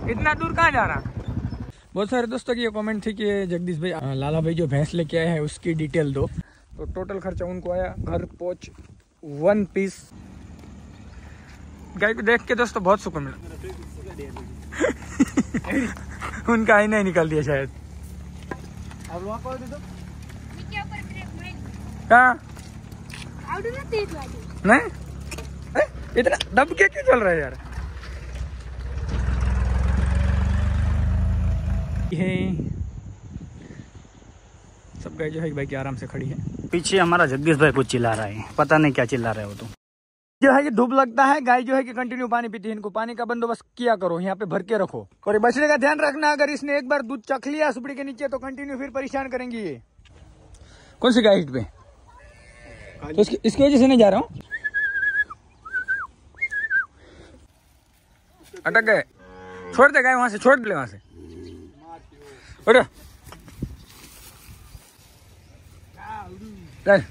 इतना दूर कहाँ जा रहा? बहुत सारे दोस्तों की ये कमेंट थी कि जगदीश भाई लाला भाई जो भैंस लेके आए हैं उसकी डिटेल दो। तो टोटल खर्चा उनको आया घर पहुँच 1 पीस गाय को देख के दोस्तों बहुत सुकून मिला। उनका आईना ही निकाल दिया शायद। कहाँ नहीं इतना दब के क्यों चल रहा है यार? सब गाय जो है भाई की आराम से खड़ी है। पीछे हमारा जगदीश भाई कुछ चिल्ला रहा है, पता नहीं क्या चिल्ला रहा है वो। तो जो है कि धूप लगता है, गाय जो है कि कंटिन्यू पानी पीती है। इनको पानी का बंदोबस्त किया करो, यहाँ पे भर के रखो। और बछड़े का ध्यान रखना, अगर इसने एक बार दूध चख लिया सुपड़ी के नीचे तो कंटिन्यू फिर परेशान करेंगी ये। कौन सी गाय हिट पे? तो इसकी वजह से नहीं जा रहा हूँ। अटक गए, छोड़ दे गाय वहां से, छोड़ दे वहां से। उठ चल।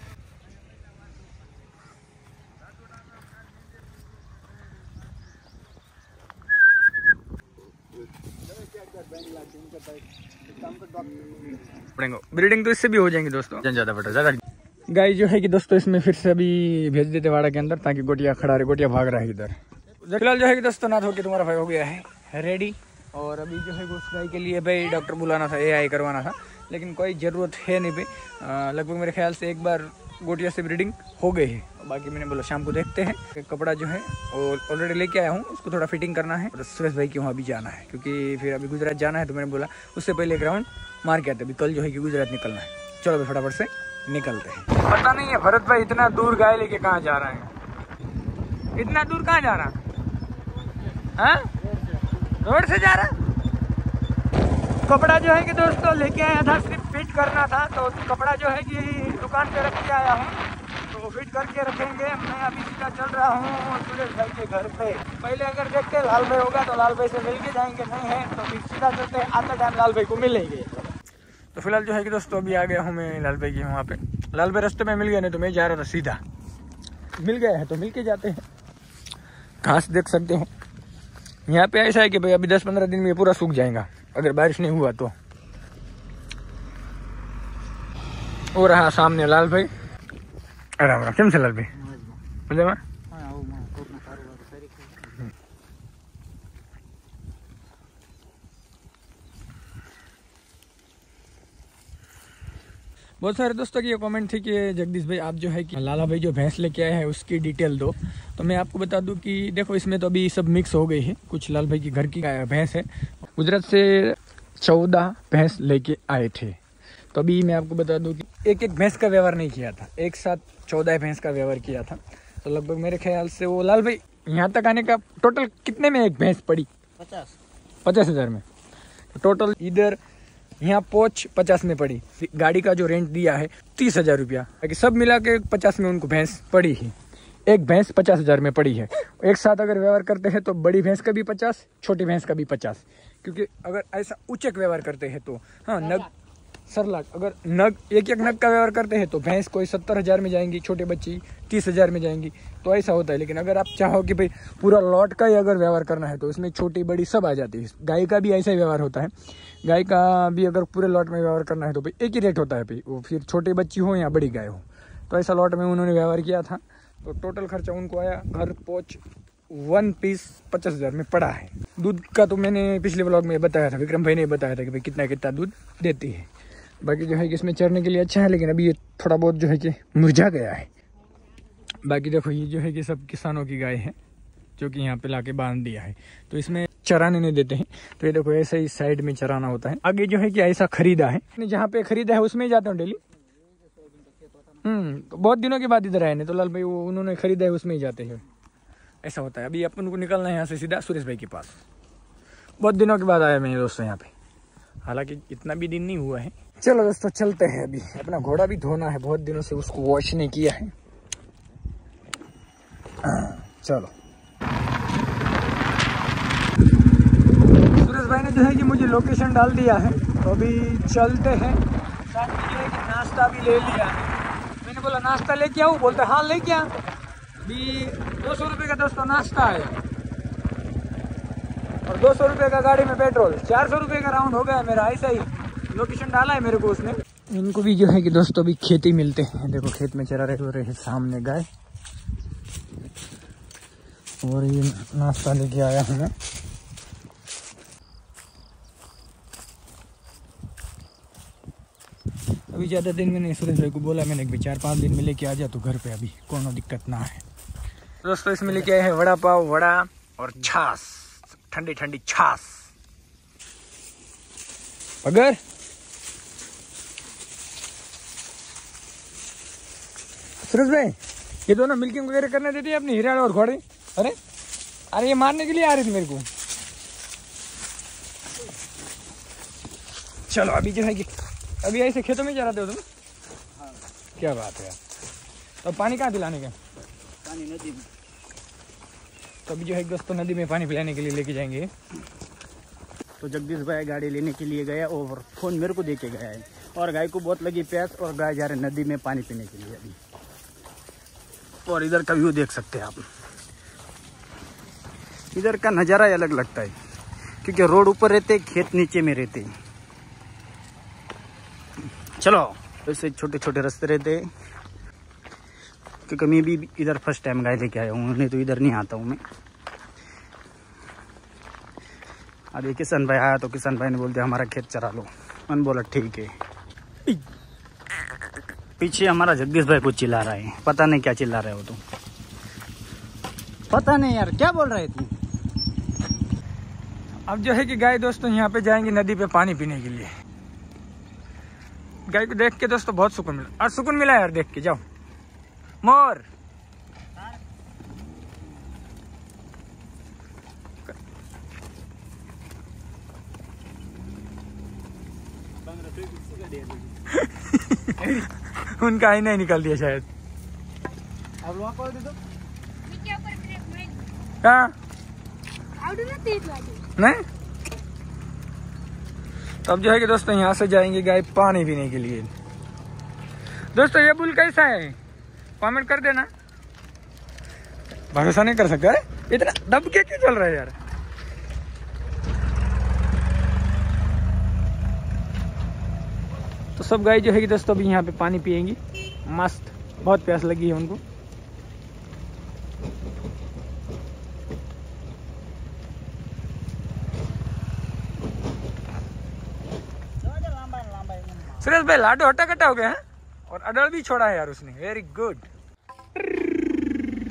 ब्रीडिंग तो इससे भी हो जाएंगी दोस्तों, ज्यादा बेटा ज्यादा। गाय जो है कि दोस्तों इसमें फिर से अभी भेज देते वाड़ा के अंदर ताकि गोटिया खड़ा रहे। गोटिया भाग रहा है इधर। फिलहाल जो है कि दोस्तों नाथ होके तुम्हारा भाई हो गया है रेडी। और अभी जो है उस गाय के लिए भाई डॉक्टर बुलाना था, एआई करवाना था, लेकिन कोई ज़रूरत है नहीं भाई। लगभग मेरे ख्याल से एक बार गोटिया से ब्रीडिंग हो गई है। बाकी मैंने बोला शाम को देखते हैं। कपड़ा जो है और ऑलरेडी लेके आया हूँ, उसको थोड़ा फिटिंग करना है। और सुरेश भाई के वहाँ भी जाना है क्योंकि फिर अभी गुजरात जाना है। तो मैंने बोला उससे पहले एक राउंड मार के आते, अभी कल जो है कि गुजरात निकलना है। चलो भाई फटाफट से निकलते हैं। पता नहीं है भरत भाई इतना दूर गाय लेके कहाँ जा रहा है? इतना दूर कहाँ जा रहा? हाँ रोड से जा रहा। कपड़ा जो है कि दोस्तों लेके आया था, सिर्फ फिट करना था। तो कपड़ा जो है कि दुकान पे रख के आया हूँ, तो फिट करके रखेंगे। मैं अभी सीधा चल रहा हूँ सुरेश भाई के घर पे। पहले अगर देखते लाल भाई होगा तो लाल भाई से मिल के जाएंगे, नहीं है तो फिर सीधा चलते आते टाइम लाल भाई को मिलेंगे। तो फिलहाल जो है कि दोस्तों अभी आ गया हूँ मैं लाल भाई के वहाँ पे। लाल भाई रास्ते में मिल गया, नहीं तो मैं जा रहा था सीधा। मिल गया है तो मिल के जाते हैं। घास देख सकते हो यहाँ पे, ऐसा है कि भाई अभी 10-15 दिन में ये पूरा सूख जाएगा अगर बारिश नहीं हुआ तो। वो रहा सामने लाल भाई। राम राम, केम से लाल भाई? मजामा? बहुत सारे दोस्तों की ये कमेंट थी कि जगदीश भाई आप जो है कि लाला भाई जो भैंस लेके आए हैं उसकी डिटेल दो। तो मैं आपको बता दूं कि देखो इसमें तो अभी सब मिक्स हो गई है। कुछ लाल भाई की घर की भैंस है, गुजरात से 14 भैंस लेके आए थे। तो अभी मैं आपको बता दूं कि एक भैंस का व्यवहार नहीं किया था, एक साथ 14 भैंस का व्यवहार किया था। तो लगभग मेरे ख्याल से वो लाल भाई यहाँ तक आने का टोटल कितने में एक भैंस पड़ी? 50,000 में। तो टोटल इधर यहाँ पहुँच 50 में पड़ी। गाड़ी का जो रेंट दिया है 30,000 रुपया, ताकि सब मिला के 50 में उनको भैंस पड़ी ही। एक भैंस 50,000 में पड़ी है। एक साथ अगर व्यवहार करते हैं तो बड़ी भैंस का भी 50, छोटी भैंस का भी 50। क्योंकि अगर ऐसा उच्चक व्यवहार करते हैं तो हाँ नग सरलाक, अगर नग एक नग का व्यवहार करते हैं तो भैंस कोई 70,000 में जाएंगी, छोटे बच्ची 30,000 में जाएंगी। तो ऐसा होता है। लेकिन अगर आप चाहो कि भाई पूरा लॉट का ही अगर व्यवहार करना है तो इसमें छोटी बड़ी सब आ जाती है। गाय का भी ऐसा ही व्यवहार होता है। गाय का भी अगर पूरे लॉट में व्यवहार करना है तो भाई एक ही रेट होता है भाई, वो फिर छोटी बच्ची हो या बड़ी गाय हो। तो ऐसा लॉट में उन्होंने व्यवहार किया था। तो टोटल खर्चा उनको आया घर पहुँच 1 पीस 50,000 में पड़ा है। दूध का तो मैंने पिछले ब्लॉग में बताया था, विक्रम भाई ने बताया था कि भाई कितना कितना दूध देती है। बाकी जो है कि इसमें चरने के लिए अच्छा है, लेकिन अभी ये थोड़ा बहुत जो है कि मुरझा गया है। बाकी देखो ये जो है कि सब किसानों की गाय है जो कि यहाँ पे लाके बांध दिया है। तो इसमें चराने नहीं देते हैं। तो ये देखो ऐसे ही साइड में चराना होता है। आगे जो है कि ऐसा खरीदा है, जहाँ पे खरीदा है उसमें ही जाता हूँ डेली। तो बहुत दिनों के बाद इधर आए नहीं तो लाल भाई वो उन्होंने खरीदा है उसमें ही जाते हैं। ऐसा होता है। अभी अपन को निकलना है यहाँ से सीधा सुरेश भाई के पास। बहुत दिनों के बाद आया मेरे दोस्तों यहाँ पे, हालांकि इतना भी दिन नहीं हुआ है। चलो दोस्तों चलते हैं। अभी अपना घोड़ा भी धोना है, बहुत दिनों से उसको वॉश नहीं किया है। चलो सुरेश भाई ने जो है कि मुझे लोकेशन डाल दिया है, तो अभी चलते हैं। साथ में जो है कि नाश्ता भी ले लिया है। मैंने बोला नाश्ता लेके आओ, बोलते हाँ लेके आ। अभी 200 रुपये का दोस्तों नाश्ता है। और 200 रुपये का गाड़ी में पेट्रोल, 400 रुपये का राउंड हो गया मेरा। ऐसा ही लोकेशन डाला है मेरे को उसने। इनको भी जो है कि दोस्तों अभी खेती मिलते हैं। देखो खेत में चरा रहे हो रहे सामने गाय, और ये नाश्ता लेके आया हूँ मैं। अभी ज़्यादा दिन मैंने सुरेश भाई को बोला, मैंने कि 4-5 दिन में लेके आ जा तो घर पे, अभी कोनो दिक्कत ना है। दोस्तों इसमें लेके आए हैं वड़ा पाव, वड़ा और छाछ, ठंडी ठंडी छाछ। अगर सुरेश भाई ये दोनों मिल्किंग वगैरह करने देती है अपनी हिराड़ और घोड़े। अरे अरे ये मारने के लिए आ रही थी मेरे को। चलो अभी जो है कि अभी ऐसे खेतों में जा रहे हो तुम? हाँ। क्या बात है यार। तो पानी कहाँ पिलाने का? पानी नदी में। तो अभी जो है दोस्तों नदी में पानी पिलाने के लिए लेके जाएंगे। तो जगदीश भाई गाड़ी लेने के लिए गया और फोन मेरे को दे के गया है, और गाय को बहुत लगी प्यास और गाय जा रहे नदी में पानी पीने के लिए अभी। और इधर का व्यू देख सकते हैं आप, इधर का नज़ारा अलग लगता है क्योंकि रोड ऊपर रहते, खेत नीचे में रहते। चलो ऐसे छोटे छोटे रास्ते रहते, क्योंकि मैं भी इधर फर्स्ट टाइम गाय लेके आया हूँ, नहीं तो इधर नहीं आता हूँ मैं। अभी किसान भाई आया तो किसान भाई ने बोल दिया हमारा खेत चरा लो, मैंने बोला ठीक है। पीछे हमारा जगदीश भाई कुछ चिल्ला रहा है, पता नहीं क्या चिल्ला रहा है वो, तो पता नहीं यार क्या बोल रहे थे। अब जो है कि गाय दोस्तों यहाँ पे जाएंगे नदी पे पानी पीने के लिए। गाय को देख के दोस्तों बहुत सुकून मिला, और सुकून मिला यार देख के। जाओ मोर। उनका ही नहीं निकाल दिया शायद। अब वहाँ कॉल दे दो। हाँ नहीं। तो अब जो है कि दोस्तों यहाँ से जाएंगे गाय पानी पीने के लिए। दोस्तों ये बुल कैसा है कमेंट कर देना। भरोसा नहीं कर सकता है, इतना दब के क्यों चल रहा है यार। तो सब गाय जो है कि दोस्तों अभी यहाँ पे पानी पियेंगी मस्त, बहुत प्यास लगी है उनको। सुरेश भाई लाडो हट्टा कट्टा हो गया है, और अडल भी छोड़ा है यार उसने, वेरी गुड।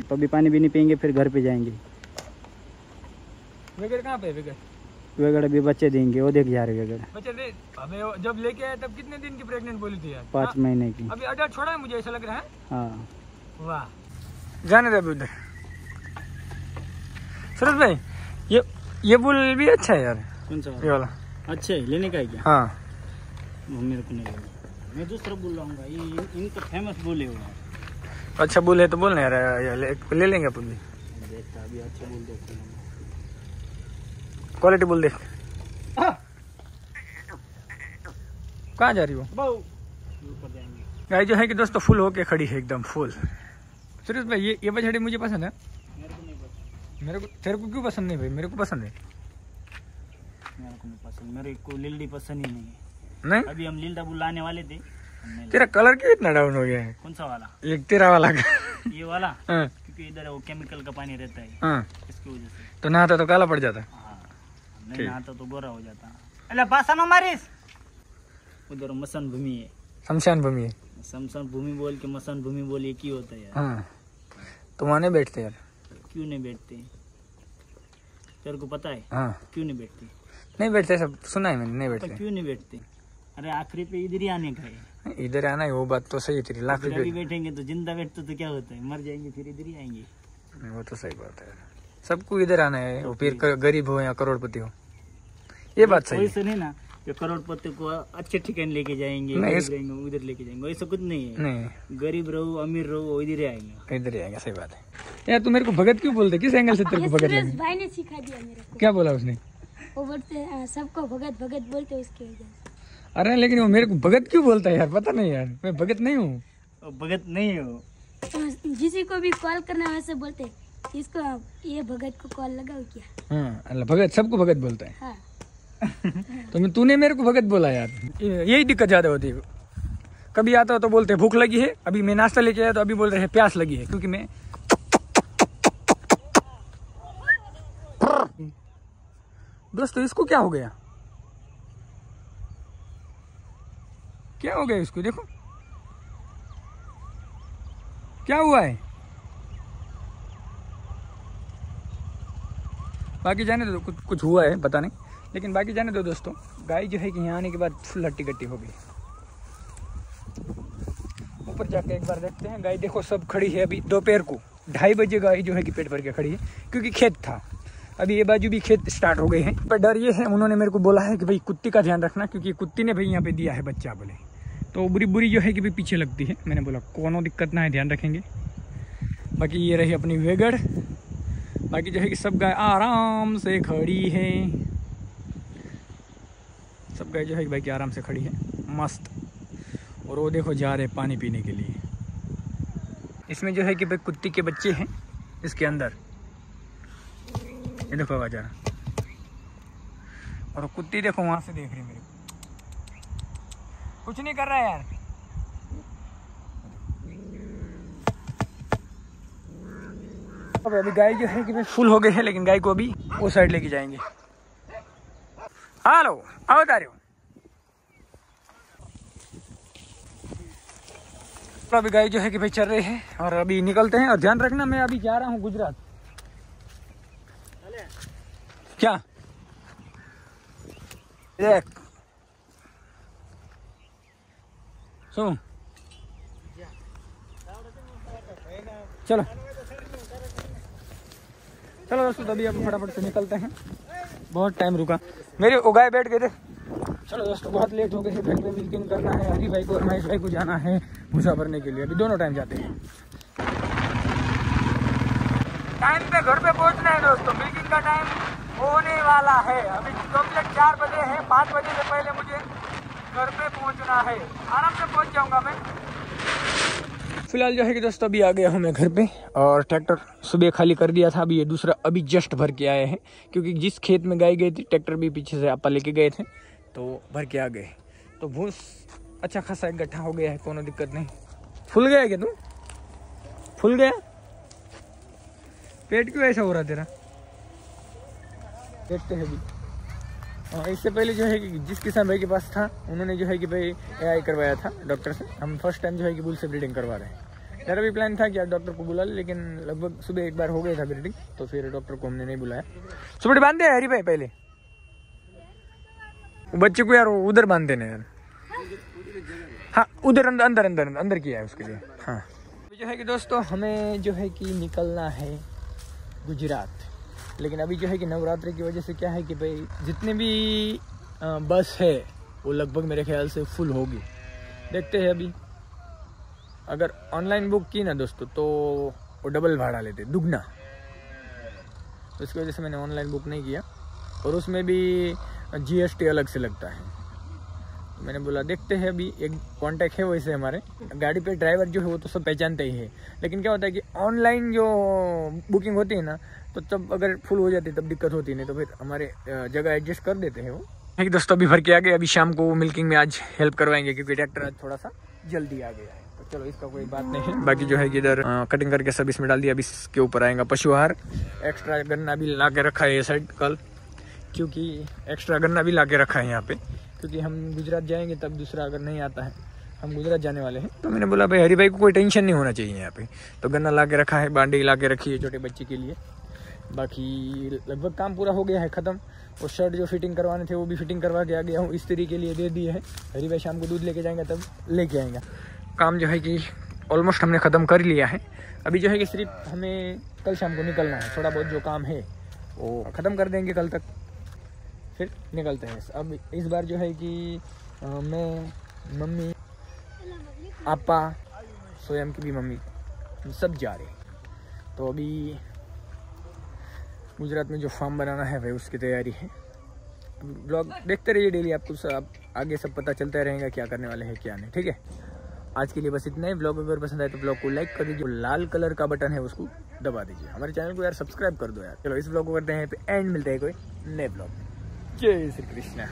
तो अभी पानी भी नहीं पियेंगे, फिर घर पे जाएंगे। वेगड़ कहाँ पे? वेगड़ अभी बच्चे देंगे, वो देख जा रहे वेगड़ बच्चे दे। हमें जब लेके आए तब कितने दिन की प्रेग्नेंट बोली थी यार? 5 महीने की। अभी अडल छोड़ा है मुझे ऐसा लग रहा है। हाँ वाह, जाने दे अभी उधर। सुरेश भाई ये बुल भी अच्छा है यार। कौन सा ये वाला? अच्छा है, लेने का है क्या? हाँ मेरे को नहीं लेना, मैं दूसरा बुल लाऊंगा, ये इनका फेमस बुल है वो। अच्छा बुल है तो बोलना यार, ले लेंगे अपन भी। देखता अभी अच्छा बुल देखते हैं, क्वालिटी बुल देख। कहाँ जा रही हो? ऊपर जाएंगे। गाय जो है कि दोस्तों फुल होके खड़ी है एकदम फुल। सुरेश भाई ये बछड़ी मुझे पसंद है। मेरे को नहीं पसंद। मेरे को, तेरे को क्यों पसंद नहीं भाई? मेरे को पसंद है। मेरे को नहीं पसंद, मेरे को लिल्डी पसंद ही नहीं है। नहीं अभी हम लीलडा बुल लाने वाले थे। तेरा कलर क्यों इतना डाउन हो गया है? कौन सा वाला? एक तेरा वाला का। ये वाला? हाँ। क्योंकि इधर वो केमिकल का पानी रहता है, हाँ। इसकी वजह से। तो नहाता तो काला पड़ जाता। हाँ, नहीं नहाता तो गोरा हो जाता। अल्लाह पासा मारिस। उधर मसान भूमि है, शमशान भूमि है। शमशान भूमि बोल के मसान भूमि बोल, एक ही होता है यार। हाँ तो वहाँ नहीं बैठते यार? क्यों नहीं बैठते? तेरे को पता है? हाँ क्यों नहीं बैठते? नहीं बैठते, सब सुना है मैंने, नहीं तो बैठते। क्यों नहीं बैठते? अरे आखिरी पे इधर ही आने का है। इधर आना है, वो बात तो सही है तेरी। लाख अभी रुपए बैठेंगे तो जिंदा बैठते तो क्या होता है, मर जाएंगे फिर इधर ही आएंगे। वो तो सही बात है, सबको इधर आना है, वो फिर गरीब हो या करोड़पति हो, ये बात सही है। वैसे नहीं ना, जो करोड़पति को अच्छे ठिकाने लेके जाएंगे, उधर लेके जाएंगे, ऐसा कुछ नहीं है। नहीं गरीब रहो अमीर रहो इधर ही आएंगे। इधर ही आएंगे, सही बात है यार। तू मेरे को भगत क्यों बोलते? किस एंगल से तेरे को भगत लगे? भाई ने सिखा दिया मेरे को। क्या बोला उसने? वो बोलते सबको भगत भगत बोलते उसके वजह से। अरे लेकिन वो मेरे को भगत क्यों बोलता है यार? पता नहीं यार, मैं भगत नहीं हूँ। भगत नहीं हो तो जिसी को भी कॉल करना वैसे बोलते इसको ये भगत को कॉल लगाओ क्या? हाँ अल्लाह भगत सबको भगत बोलता है। हाँ। तो तूने मेरे को भगत बोला यार, यही दिक्कत ज्यादा होती है। कभी आता हो तो बोलते भूख लगी है, अभी मैं नाश्ता लेके आया तो अभी बोल रहे हैं प्यास लगी है, क्योंकि मैं दोस्तों इसको क्या हो गया, क्या हो गया इसको, देखो क्या हुआ है। बाकी जाने दो, कुछ हुआ है पता नहीं, लेकिन बाकी जाने दो दोस्तों। गाय जो है कि यहाँ आने के बाद फुल हट्टी कट्टी हो गई। ऊपर जाकर एक बार देखते हैं। गाय देखो सब खड़ी है, अभी दोपहर को 2:30 बजे गाय जो है कि पेट भर के खड़ी है, क्योंकि खेत था। अभी ये बाजू भी खेत स्टार्ट हो गए हैं। पर डर ये है, उन्होंने मेरे को बोला है कि भाई कुत्ती का ध्यान रखना, क्योंकि कुत्ती ने भाई यहाँ पे दिया है बच्चा बोले, तो बुरी बुरी जो है कि भी पीछे लगती है। मैंने बोला कोनो दिक्कत ना है, ध्यान रखेंगे। बाकी ये रही अपनी वेगड़। बाकी जो है कि सब गाय आराम से खड़ी है, सब गाय जो है कि भाई की आराम से खड़ी है मस्त। और वो देखो जा रहे पानी पीने के लिए। इसमें जो है कि भाई कुत्ती के बच्चे हैं इसके अंदर, ये देखो आवाज आ रहा। और कुत्ती देखो वहां से देख रही मेरे को, कुछ नहीं कर रहा है यार। अभी गाय जो है कि फुल हो गए हैं, लेकिन गाय को अभी वो साइड लेके जाएंगे। हेलो आओ तारे। तो अभी गाय जो है कि भाई चल रहे हैं और अभी निकलते हैं। और ध्यान रखना मैं अभी जा रहा हूँ गुजरात। क्या देख सुन, चलो चलो दोस्तों, तभी अब फटाफट से निकलते हैं। बहुत टाइम रुका, मेरे उगाए बैठ गए थे। चलो दोस्तों बहुत लेट हो गए, घर पे मिल्किंग करना है। हरी भाई को और महेश भाई को जाना है भूसा भरने के लिए। अभी दोनों टाइम जाते हैं, टाइम पे घर पे पहुंचना है दोस्तों। मिल्किंग का टाइम होने वाला है, अभी कंप्लीट 4 बजे है। 5 बजे से पहले मुझे घर पे पहुंचना है, आराम से पहुंच जाऊंगा मैं। फिलहाल जो है कि दोस्तों अभी आ गया हूँ मैं घर पे, और ट्रैक्टर सुबह खाली कर दिया था। अभी ये दूसरा अभी जस्ट भर के आए हैं, क्योंकि जिस खेत में गाय गई थी ट्रैक्टर भी पीछे से आपा लेके गए थे, तो भर के आ गए। तो भूस अच्छा खासा इकट्ठा हो गया है, कोनो दिक्कत नहीं। फुल गया क्या तू, फुल गया? पेट क्यों ऐसा हो रहा तेरा? देखते हैं अभी। इससे पहले जो है कि जिस किसान भाई के पास था, उन्होंने जो है कि भाई AI करवाया था डॉक्टर से। हम फर्स्ट टाइम जो है कि बुल से ब्रीडिंग करवा रहे हैं। मेरा भी प्लान था कि यार डॉक्टर को बुला ले, लेकिन लगभग सुबह एक बार हो गया था ब्रीडिंग, तो फिर डॉक्टर को हमने नहीं बुलाया। सुबह बांध दे हरी भाई, पहले बच्चे को यार उधर बांध देना यार। हाँ उधर अंदर अंदर अंदर किया है उसके लिए। हाँ जो है कि दोस्तों हमें जो है कि निकलना है गुजरात, लेकिन अभी जो है कि नवरात्रि की वजह से क्या है कि भाई जितने भी बस है वो लगभग मेरे ख्याल से फुल होगी। देखते हैं अभी, अगर ऑनलाइन बुक की ना दोस्तों तो वो डबल भाड़ा लेते, दुगना। तो इसकी वजह से मैंने ऑनलाइन बुक नहीं किया, और उसमें भी GST अलग से लगता है। तो मैंने बोला देखते हैं, अभी एक कांटेक्ट है वैसे हमारे गाड़ी पे ड्राइवर जो है वो तो सब पहचानते ही है, लेकिन क्या होता है कि ऑनलाइन जो बुकिंग होती है ना, तो तब अगर फुल हो जाती है तब दिक्कत होती नहीं, तो फिर हमारे जगह एडजस्ट कर देते हैं वो। एक दोस्तों अभी भर के आ गए, अभी शाम को मिल्किंग में आज हेल्प करवाएंगे, क्योंकि ट्रैक्टर आज थोड़ा सा जल्दी आ गया है। तो चलो इसका कोई बात नहीं है। बाकी जो है कि इधर कटिंग करके सब इसमें डाल दिया। अभी इसके ऊपर आएगा पशु आहार। एक्स्ट्रा गन्ना भी ला के रखा है ये साइड कल, क्योंकि एक्स्ट्रा गन्ना भी ला के रखा है यहाँ पे, क्योंकि हम गुजरात जाएंगे तब दूसरा अगर नहीं आता है, हम गुजरात जाने वाले हैं। तो मैंने बोला भाई हरी भाई को कोई टेंशन नहीं होना चाहिए यहाँ पे, तो गन्ना ला के रखा है, बांडी ला के रखी है छोटे बच्चे के लिए। बाकी लगभग काम पूरा हो गया है ख़त्म। और शर्ट जो फिटिंग करवाने थे वो भी फिटिंग करवा के आ गया हूँ, इस्त्री के लिए दे दिए है। हरी भाई शाम को दूध लेके जाएंगे तब लेके आएंगे। काम जो है कि ऑलमोस्ट हमने ख़त्म कर लिया है। अभी जो है कि सिर्फ हमें कल शाम को निकलना है, थोड़ा बहुत जो काम है वो ख़त्म कर देंगे कल तक, फिर निकलते हैं। अब इस बार जो है कि मैं, मम्मी, आपा, स्वयं की भी मम्मी, सब जा रहे हैं। तो अभी गुजरात में जो फार्म बनाना है भाई उसकी तैयारी है। ब्लॉग देखते रहिए डेली, आपको सब आगे सब पता चलता रहेगा क्या करने वाले हैं क्या नहीं, ठीक है। आज के लिए बस इतना ही। ब्लॉग अगर पसंद आए तो ब्लॉग को लाइक कर दीजिए, लाल कलर का बटन है उसको दबा दीजिए। हमारे चैनल को यार सब्सक्राइब कर दो यार। चलो इस ब्लॉग को करते हैं एंड, मिलते हैं कोई नए ब्लॉग में। जय श्री कृष्णा।